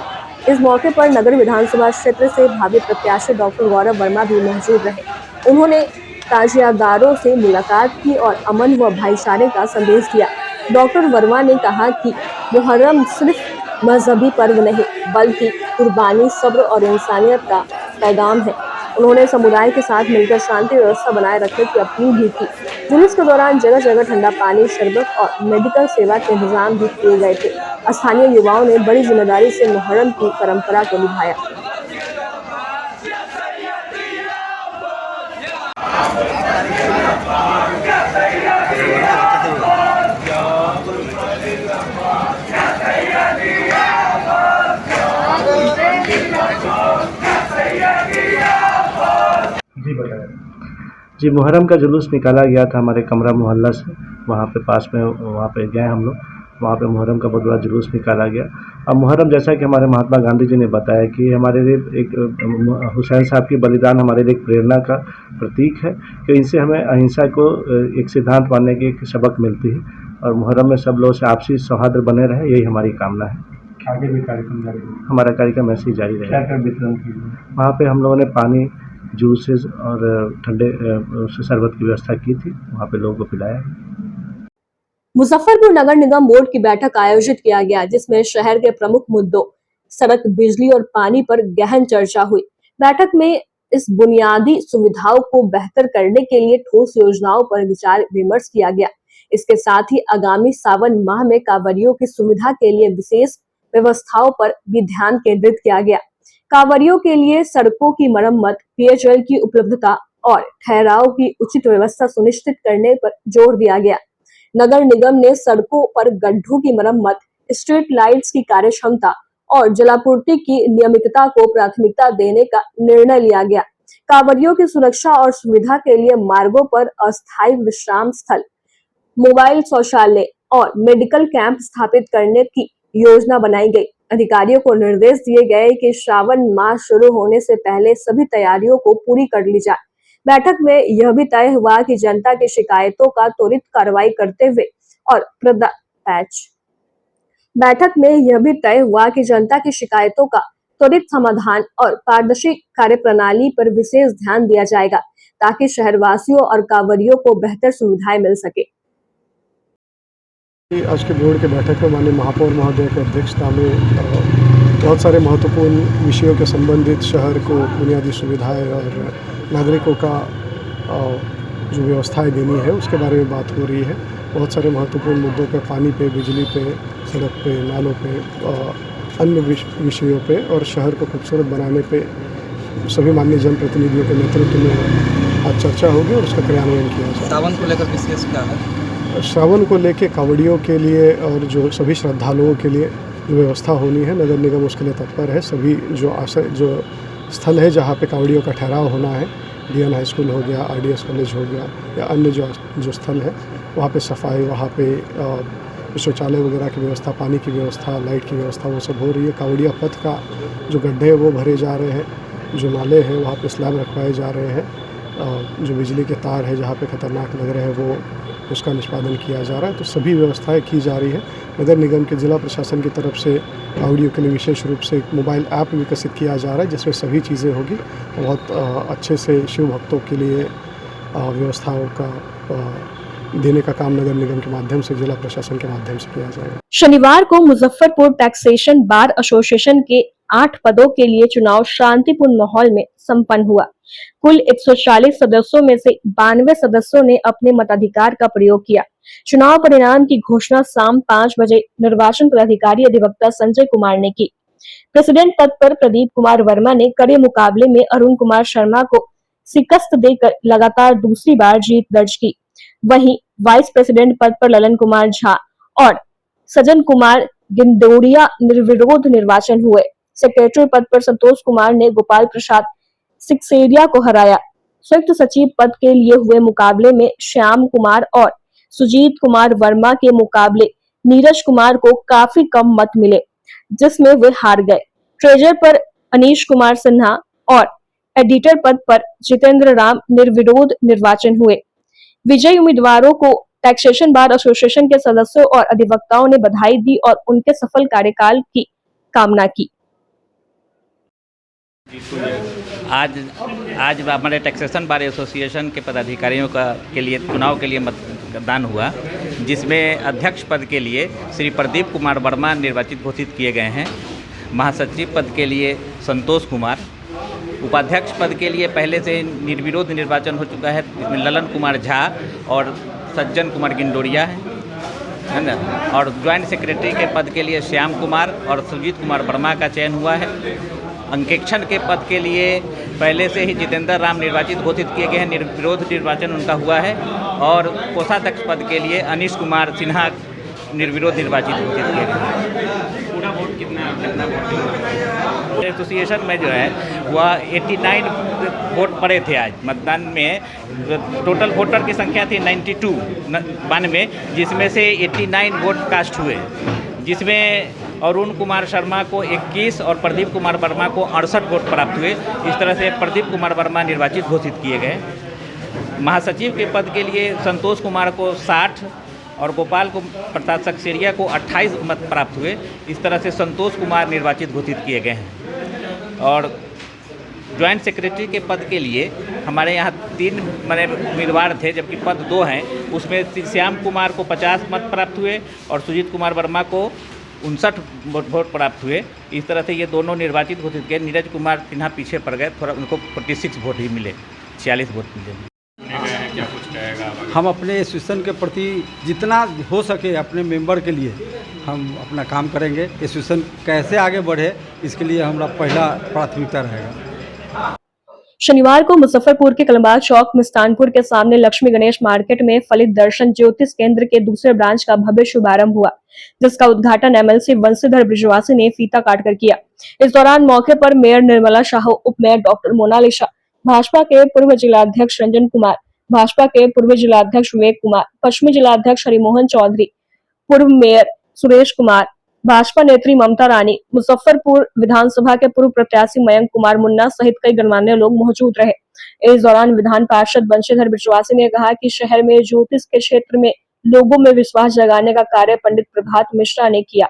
इस मौके पर नगर विधानसभा क्षेत्र से भावी प्रत्याशी डॉक्टर गौरव वर्मा भी मौजूद रहे। उन्होंने ताजियादारों से मुलाकात की और अमन व भाईचारे का संदेश दिया। डॉक्टर वर्मा ने कहा कि मुहर्रम सिर्फ मजहबी पर्व नहीं बल्कि कुर्बानी, सब्र और इंसानियत का पैगाम है। उन्होंने समुदाय के साथ मिलकर शांति व्यवस्था बनाए रखने की अपील भी की। जुलूस के दौरान जगह जगह ठंडा पानी, शरबत और मेडिकल सेवा के इंतजाम भी किए गए थे। स्थानीय युवाओं ने बड़ी जिम्मेदारी से मुहर्रम की परंपरा को निभाया। जी, मुहर्रम का जुलूस निकाला गया था हमारे कमरा मोहल्ला से। वहाँ पे पास में वहाँ पे गए हम लोग, वहाँ पे मुहर्रम का बहुत बड़ा जुलूस निकाला गया। अब मुहर्रम जैसा कि हमारे महात्मा गांधी जी ने बताया कि हमारे लिए एक हुसैन साहब की बलिदान हमारे लिए एक प्रेरणा का प्रतीक है कि इनसे हमें अहिंसा को एक सिद्धांत मानने की एक सबक मिलती है और मुहर्रम में सब लोगों से आपसी सौहार्द बने रहे, यही हमारी कामना है। आगे भी कार्यक्रम जारी है? हमारा कार्यक्रम ऐसे ही जारी रहेगा। क्या वितरण कीजिए? वहाँ पे हम लोगों ने पानी, जूसेस और ठंडे शरबत की व्यवस्था की थी, वहाँ पे लोगों को पिलाया। मुजफ्फरपुर नगर निगम बोर्ड की बैठक आयोजित किया गया, जिसमें शहर के प्रमुख मुद्दों सड़क, बिजली और पानी पर गहन चर्चा हुई। बैठक में इस बुनियादी सुविधाओं को बेहतर करने के लिए ठोस योजनाओं पर विचार विमर्श किया गया। इसके साथ ही आगामी सावन माह में कांवरियों की सुविधा के लिए विशेष व्यवस्थाओं पर भी ध्यान केंद्रित किया गया। कांवरियों के लिए सड़कों की मरम्मत, पेयजल की उपलब्धता और ठहराव की उचित व्यवस्था सुनिश्चित करने पर जोर दिया गया। नगर निगम ने सड़कों पर गड्ढों की मरम्मत, स्ट्रीट लाइट्स की कार्यक्षमता और जलापूर्ति की नियमितता को प्राथमिकता देने का निर्णय लिया गया। कांवरियों की सुरक्षा और सुविधा के लिए मार्गों पर अस्थायी विश्राम स्थल, मोबाइल शौचालय और मेडिकल कैंप स्थापित करने की योजना बनाई गई। अधिकारियों को निर्देश दिए गए कि श्रावण माह शुरू होने से पहले सभी तैयारियों को पूरी कर ली जाए। बैठक में यह भी तय हुआ कि जनता की शिकायतों का त्वरित कार्रवाई करते हुए और बैठक में यह भी तय हुआ कि जनता की शिकायतों का त्वरित समाधान और पारदर्शी कार्यप्रणाली पर विशेष ध्यान दिया जाएगा, ताकि शहरवासियों और कांवरियों को बेहतर सुविधाएं मिल सके। आज के बोर्ड के बैठक में माननीय महापौर महोदय की अध्यक्षता में बहुत सारे महत्वपूर्ण विषयों के संबंधित शहर को बुनियादी सुविधाएं और नागरिकों का जो व्यवस्थाएं देनी है उसके बारे में बात हो रही है। बहुत सारे महत्वपूर्ण मुद्दों पे, पानी पे, बिजली पे, सड़क पे, नालों पे, अन्य विषयों पे और शहर को खूबसूरत बनाने पे सभी माननीय जनप्रतिनिधियों के नेतृत्व में आज चर्चा होगी और उसका क्रियान्वयन किया जाए। सावन को लेकर विशेष क्या है? श्रावण को लेके कांवड़ियों के लिए और जो सभी श्रद्धालुओं के लिए जो व्यवस्था होनी है, नगर निगम उसके लिए तत्पर है। सभी जो स्थल है जहाँ पे कांवड़ियों का ठहराव होना है, डीएन हाई स्कूल हो गया, आरडीएस कॉलेज हो गया या अन्य जो स्थल है, वहाँ पे सफाई, वहाँ पे शौचालय वगैरह की व्यवस्था, पानी की व्यवस्था, लाइट की व्यवस्था वो सब हो रही है। कांवड़िया पथ का जो गड्ढे हैं वो भरे जा रहे हैं, जो नाले हैं वहाँ पे स्लैब रखवाए जा रहे हैं, जो बिजली के तार है जहाँ पे खतरनाक लग रहे हैं वो उसका निष्पादन किया जा रहा है। तो सभी व्यवस्थाएं की जा रही है। नगर निगम के जिला प्रशासन की तरफ से कांवड़ियों के लिए विशेष रूप से एक मोबाइल ऐप विकसित किया जा रहा है, जिसमें सभी चीज़ें होगी। बहुत अच्छे से शिव भक्तों के लिए व्यवस्थाओं का देने का काम नगर निगम के माध्यम से, जिला प्रशासन के माध्यम से किया जाएगा। शनिवार को मुजफ्फरपुर टैक्सेशन बार एसोसिएशन के 8 पदों के लिए चुनाव शांतिपूर्ण माहौल में संपन्न हुआ। कुल 140 सदस्यों में से 92 सदस्यों ने अपने मताधिकार का प्रयोग किया। चुनाव परिणाम की घोषणा शाम 5 बजे निर्वाचन पदाधिकारी अधिवक्ता संजय कुमार ने की। प्रेसिडेंट पद पर प्रदीप कुमार वर्मा ने कड़े मुकाबले में अरुण कुमार शर्मा को शिकस्त देकर लगातार दूसरी बार जीत दर्ज की। वहीं वाइस प्रेसिडेंट पद पर ललन कुमार झा और सज्जन कुमार गिंदोरिया निर्विरोध निर्वाचन हुए। सेक्रेटरी पद पर संतोष कुमार ने गोपाल प्रसाद सिकसेरिया को हराया। संयुक्त सचिव पद के लिए हुए मुकाबले में श्याम कुमार और सुजीत कुमार वर्मा के मुकाबले नीरज कुमार को काफी कम मत मिले, जिसमें वे हार गए। ट्रेजर पर अनीश कुमार सिन्हा और एडिटर पद पर जितेंद्र राम निर्विरोध निर्वाचन हुए। विजयी उम्मीदवारों को टैक्सेशन बार एसोसिएशन के सदस्यों और अधिवक्ताओं ने बधाई दी और उनके सफल कार्यकाल की कामना की। आज हमारे टैक्सेशन बार एसोसिएशन के पदाधिकारियों के लिए चुनाव के लिए मतदान हुआ, जिसमें अध्यक्ष पद के लिए श्री प्रदीप कुमार वर्मा निर्वाचित घोषित किए गए हैं। महासचिव पद के लिए संतोष कुमार, उपाध्यक्ष पद के लिए पहले से निर्विरोध निर्वाचन हो चुका है, इसमें ललन कुमार झा और सज्जन कुमार गिंडोरिया है ना, और ज्वाइंट सेक्रेटरी के पद के लिए श्याम कुमार और सुजीत कुमार वर्मा का चयन हुआ है। अंकेक्षण के पद के लिए पहले से ही जितेंद्र राम निर्वाचित घोषित किए गए हैं, निर्विरोध निर्वाचन उनका हुआ है। और कोषाध्यक्ष पद के लिए अनीश कुमार सिन्हा निर्विरोध निर्वाचित घोषित किए गए हैं। पूरा वोट कितना वोट? एसोसिएशन में जो है वह 89 वोट पड़े थे। आज मतदान में टोटल वोटर की संख्या थी 92, जिसमें से 89 वोट कास्ट हुए, जिसमें अरुण कुमार शर्मा को 21 और प्रदीप कुमार वर्मा को 68 वोट प्राप्त हुए। इस तरह से प्रदीप कुमार वर्मा निर्वाचित घोषित किए गए। महासचिव के पद के लिए संतोष कुमार को 60 और गोपाल को प्रसाद सक्सेरिया को 28 मत प्राप्त हुए। इस तरह से संतोष कुमार निर्वाचित घोषित किए गए हैं। और ज्वाइंट सेक्रेटरी के पद के लिए हमारे यहाँ 3 उम्मीदवार थे, जबकि पद 2 हैं। उसमें श्याम कुमार को 50 मत प्राप्त हुए और सुजीत कुमार वर्मा को 59 वोट प्राप्त हुए। इस तरह से ये दोनों निर्वाचित घोषित किए। नीरज कुमार सिन्हा पीछे पड़ गए, थोड़ा उनको 46 वोट ही मिले, 46 वोट मिले। क्या कुछ कहेगा? हम अपने एसोसिएशन के प्रति जितना हो सके अपने मेंबर के लिए हम अपना काम करेंगे। एसोसिएशन कैसे आगे बढ़े, इसके लिए हमारा पहला प्राथमिकता रहेगा। शनिवार को मुजफ्फरपुर के कलमबाग चौक मिस्तानपुर के सामने लक्ष्मी गणेश मार्केट में फलित दर्शन ज्योतिष केंद्र के दूसरे ब्रांच का भव्य शुभारंभ हुआ, जिसका उद्घाटन एमएलसी वंशीधर ब्रिजवासी ने फीता काटकर किया। इस दौरान मौके पर मेयर निर्मला शाह, उप मेयर डॉक्टर मोनालिसा, भाजपा के पूर्व जिलाध्यक्ष रंजन कुमार, भाजपा के पूर्व जिलाध्यक्ष विवेक कुमार, पश्चिमी जिलाध्यक्ष हरिमोहन चौधरी, पूर्व मेयर सुरेश कुमार, भाजपा नेत्री ममता रानी, मुजफ्फरपुर विधानसभा के पूर्व प्रत्याशी मयंक कुमार मुन्ना सहित कई गणमान्य लोग मौजूद रहे। इस दौरान विधान पार्षद वंशीधर ब्रिजवासी ने कहा कि शहर में ज्योतिष के क्षेत्र में लोगों में विश्वास जगाने का कार्य पंडित प्रभात मिश्रा ने किया।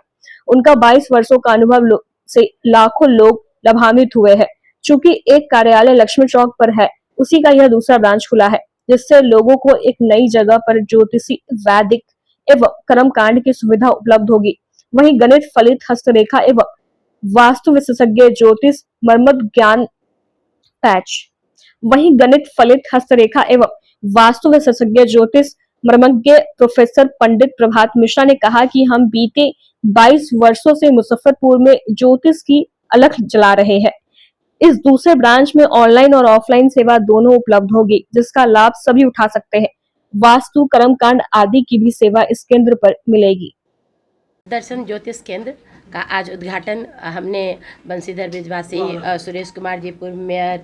उनका 22 वर्षों का अनुभव से लाखों लोग लाभान्वित हुए हैं। चूंकि एक कार्यालय लक्ष्मी चौक पर है, उसी का यह दूसरा ब्रांच खुला है, जिससे लोगों को एक नई जगह पर ज्योतिषी, वैदिक एवं कर्मकांड की सुविधा उपलब्ध होगी। वहीं गणित, फलित, हस्तरेखा एवं वास्तु विशेषज्ञ ज्योतिष मर्मत ज्ञान पैच वहीं गणित, फलित, हस्तरेखा एवं वास्तु विशेषज्ञ ज्योतिष मर्मज्ञ प्रोफेसर पंडित प्रभात मिश्रा ने कहा कि हम बीते 22 वर्षों से मुजफ्फरपुर में ज्योतिष की अलख जला रहे हैं। इस दूसरे ब्रांच में ऑनलाइन और ऑफलाइन सेवा दोनों उपलब्ध होगी, जिसका लाभ सभी उठा सकते हैं। वास्तु, कर्मकांड आदि की भी सेवा इस केंद्र पर मिलेगी। दर्शन ज्योतिष केंद्र का आज उद्घाटन हमने बंशीधर ब्रिजवासी, सुरेश कुमार जी, पूर्व मेयर,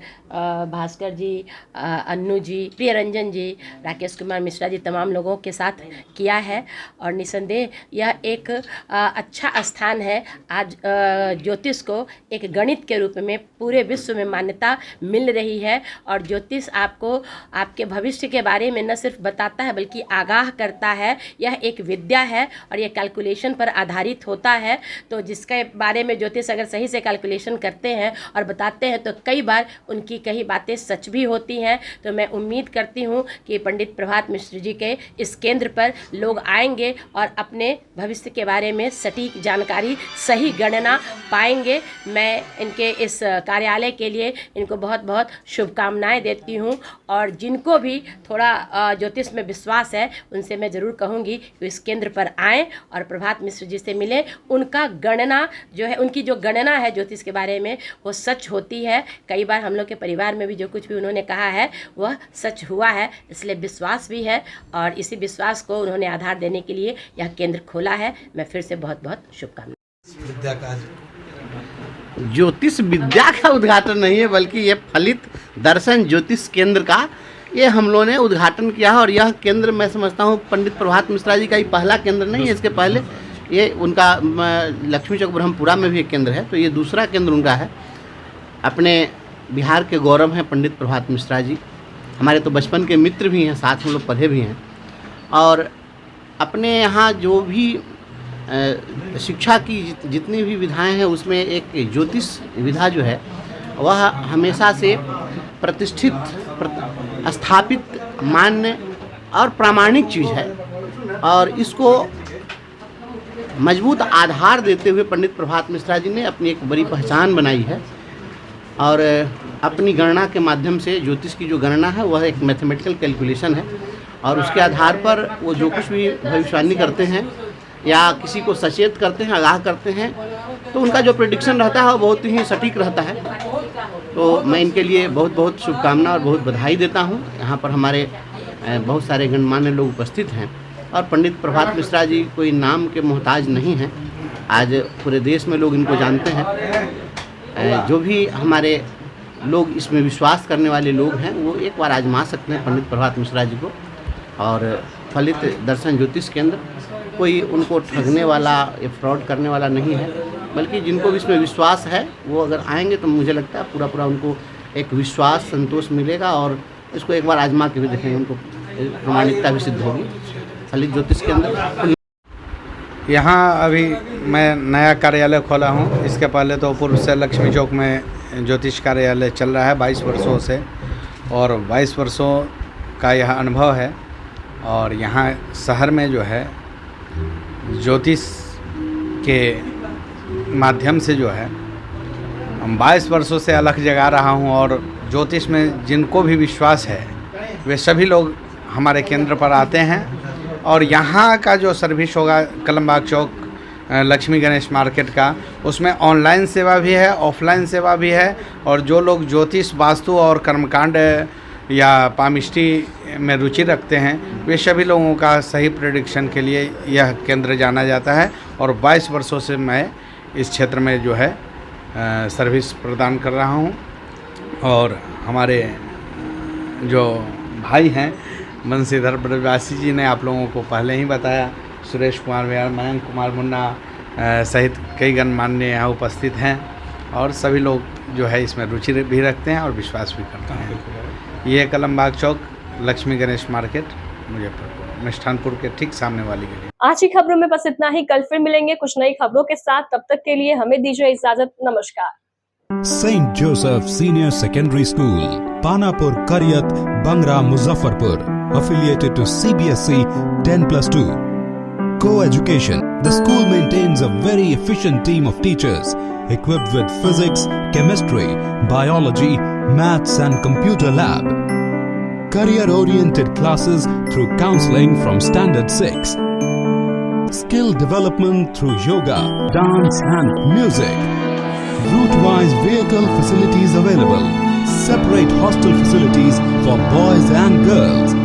भास्कर जी, अन्नू जी, प्रियरंजन जी, राकेश कुमार मिश्रा जी, तमाम लोगों के साथ किया है। और निसंदेह यह एक अच्छा स्थान है। आज ज्योतिष को एक गणित के रूप में पूरे विश्व में मान्यता मिल रही है। और ज्योतिष आपको आपके भविष्य के बारे में न सिर्फ बताता है बल्कि आगाह करता है। यह एक विद्या है और यह कैलकुलेशन पर आधारित होता है। तो तो जिसके बारे में ज्योतिष अगर सही से कैलकुलेशन करते हैं और बताते हैं तो कई बार उनकी कई बातें सच भी होती हैं। तो मैं उम्मीद करती हूँ कि पंडित प्रभात मिश्र जी के इस केंद्र पर लोग आएंगे और अपने भविष्य के बारे में सटीक जानकारी, सही गणना पाएंगे। मैं इनके इस कार्यालय के लिए इनको बहुत बहुत शुभकामनाएं देती हूँ। और जिनको भी थोड़ा ज्योतिष में विश्वास है उनसे मैं ज़रूर कहूँगी कि इस केंद्र पर आएँ और प्रभात मिश्र जी से मिलें। उनका गणना जो है, उनकी जो गणना है ज्योतिष के बारे में वो सच होती है। कई बार हम लोग के परिवार में भी जो कुछ भी उन्होंने कहा है वह सच हुआ है, इसलिए विश्वास भी है और इसी विश्वास को उन्होंने आधार देने के लिए यह केंद्र खोला है। मैं फिर से बहुत बहुत शुभकामनाएं। ज्योतिष विद्या का उद्घाटन नहीं है बल्कि ये फलित दर्शन ज्योतिष केंद्र का ये हम लोगों ने उद्घाटन किया है। और यह केंद्र मैं समझता हूँ पंडित प्रभात मिश्रा जी का ही पहला केंद्र नहीं है, इसके पहले ये उनका लक्ष्मी चौक ब्रह्मपुरा में भी एक केंद्र है, तो ये दूसरा केंद्र उनका है। अपने बिहार के गौरव हैं पंडित प्रभात मिश्रा जी, हमारे तो बचपन के मित्र भी हैं, साथ हम लोग पढ़े भी हैं। और अपने यहाँ जो भी शिक्षा की जितनी भी विधाएं हैं उसमें एक ज्योतिष विधा जो है वह हमेशा से प्रतिष्ठित, स्थापित, मान्य और प्रामाणिक चीज़ है। और इसको मजबूत आधार देते हुए पंडित प्रभात मिश्रा जी ने अपनी एक बड़ी पहचान बनाई है। और अपनी गणना के माध्यम से ज्योतिष की जो गणना है वह एक मैथमेटिकल कैलकुलेशन है और उसके आधार पर वो जो कुछ भी भविष्यवाणी करते हैं या किसी को सचेत करते हैं, आगाह करते हैं, तो उनका जो प्रेडिक्शन रहता है वो बहुत ही सटीक रहता है। तो मैं इनके लिए बहुत बहुत शुभकामना और बहुत बधाई देता हूँ। यहाँ पर हमारे बहुत सारे गणमान्य लोग उपस्थित हैं और पंडित प्रभात मिश्रा जी कोई नाम के मोहताज नहीं हैं। आज पूरे देश में लोग इनको जानते हैं। जो भी हमारे लोग इसमें विश्वास करने वाले लोग हैं वो एक बार आजमा सकते हैं पंडित प्रभात मिश्रा जी को। और फलित दर्शन ज्योतिष केंद्र कोई उनको ठगने वाला या फ्रॉड करने वाला नहीं है, बल्कि जिनको भी इसमें विश्वास है वो अगर आएंगे तो मुझे लगता है पूरा उनको एक विश्वास, संतोष मिलेगा और इसको एक बार आजमा के भी देखेंगे, उनको प्रमाणिकता भी सिद्ध होगी। फलित ज्योतिष केंद्र यहाँ अभी मैं नया कार्यालय खोला हूँ। इसके पहले तो पूर्व से लक्ष्मी चौक में ज्योतिष कार्यालय चल रहा है 22 वर्षों से, और 22 वर्षों का यह अनुभव है। और यहाँ शहर में जो है ज्योतिष के माध्यम से जो है 22 वर्षों से अलग जगा रहा हूँ। और ज्योतिष में जिनको भी विश्वास है वे सभी लोग हमारे केंद्र पर आते हैं। और यहाँ का जो सर्विस होगा कलमबाग चौक लक्ष्मी गणेश मार्केट का, उसमें ऑनलाइन सेवा भी है, ऑफलाइन सेवा भी है। और जो लोग ज्योतिष, वास्तु और कर्मकांड या पामिस्ट्री में रुचि रखते हैं वे सभी लोगों का सही प्रेडिक्शन के लिए यह केंद्र जाना जाता है। और 22 वर्षों से मैं इस क्षेत्र में जो है सर्विस प्रदान कर रहा हूँ। और हमारे जो भाई हैं बंसीधर ब्रजवासी जी ने आप लोगों को पहले ही बताया, सुरेश कुमार बिहार, मयंक कुमार मुन्ना सहित कई गणमान्य यहाँ उपस्थित हैं। और सभी लोग जो है इसमें रुचि भी रखते हैं और विश्वास भी करते हैं। ये कलमबाग चौक लक्ष्मी गणेश मार्केट मुजफ्फरपुर मिष्ठानपुर के ठीक सामने वाली गली। आज की खबरों में बस इतना ही। कल फिर मिलेंगे कुछ नई खबरों के साथ। तब तक के लिए हमें दीजिए इजाजत। नमस्कार। St. Joseph Senior Secondary School, Panapur, Karyat, Bangra, Muzaffarpur, affiliated to CBSE 10+2. Co-education. The school maintains a very efficient team of teachers equipped with physics, chemistry, biology, maths and computer lab. Career-oriented classes through counseling from Standard 6. Skill development through yoga, dance and music. Route-wise vehicle facilities available. Separate hostel facilities for boys and girls.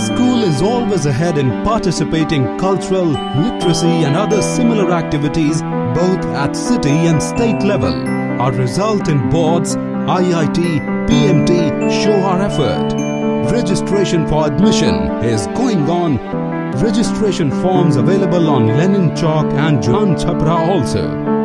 School is always ahead in participating cultural, literacy and other similar activities both at city and state level. Our result in boards, IIT, PMT show our effort. Registration for admission is going on. Registration forms available on Lenin Chowk and Jalan Chhapra also.